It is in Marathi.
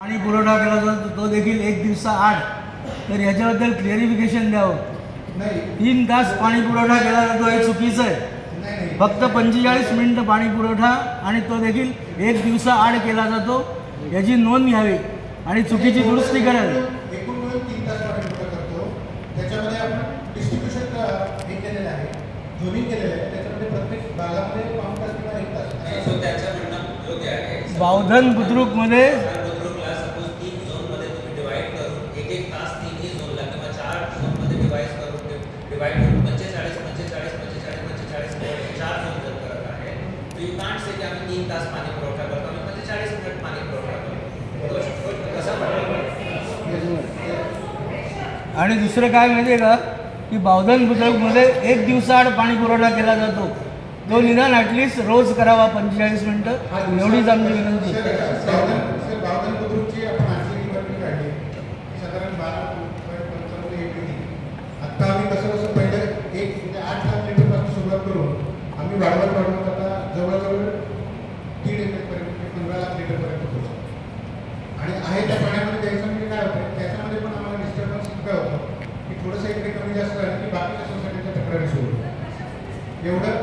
पाणी पुरवठा केला जातो तो देखील 1 दिवसाआड, तर याच्याबद्दल क्लिअरिफिकेशन द्यावं. 3 तास पाणी पुरवठा केला जातो हे चुकीचं आहे. फक्त 45 मिनिटं पाणी पुरवठा आणि तो देखील 1 दिवसाआड केला जातो, याची नोंद घ्यावी आणि चुकीची दुरुस्ती करावी. एकूण मिळून 3 तास पाणी पुरवठा करतो, त्याच्यामध्ये आपण डिस्ट्रीब्युशन हे केलेलं आहे, झोनिंग केलेलं आहे, त्याच्यामध्ये प्रत्येक भागामध्ये 5 तास किंवा 1 तास. त्याचं म्हणणं योग्य आहे. बावधन बुद्रुकमध्ये डिवाइड करून 45 45 45 45 4 झोन जर करत आहे, तर यू कांट से की आम्ही 3 तास पाणी पुरवठा करतो आणि 45 मिनिट पाणी पुरवठा करतो. कसा आणि दुसरं काय माहिती आहे का की बावधन बुद्रुकमध्ये 1 दिवसाआड पाणी पुरवठा केला जातो, तो निदान ॲटलिस्ट रोज करावा 45 मिनिटं, एवढीच आमची विनंती. बावधन बुद्रुकची आपण आर्थिक वर्गणी काढली साधारण 12.55 एपीडी. आत्ता आम्ही कसं पहिलं 8 लाख लिटरपासून सुरुवात करून आम्ही वाढवत आता जवळजवळ 1.5 एकरपर्यंत 15 लाख लिटरपर्यंत पोहोचतो. आणि आहे त्या पाण्यामध्ये द्यायचं म्हणजे काय होतं, त्याच्यामध्ये पण आम्हाला डिस्टर्बन्स काय होतं की थोडंसं इकडे कमी जास्त झालं की बाकीच्या सोसायटीच्या तक्रारी सुरू होतं. एवढं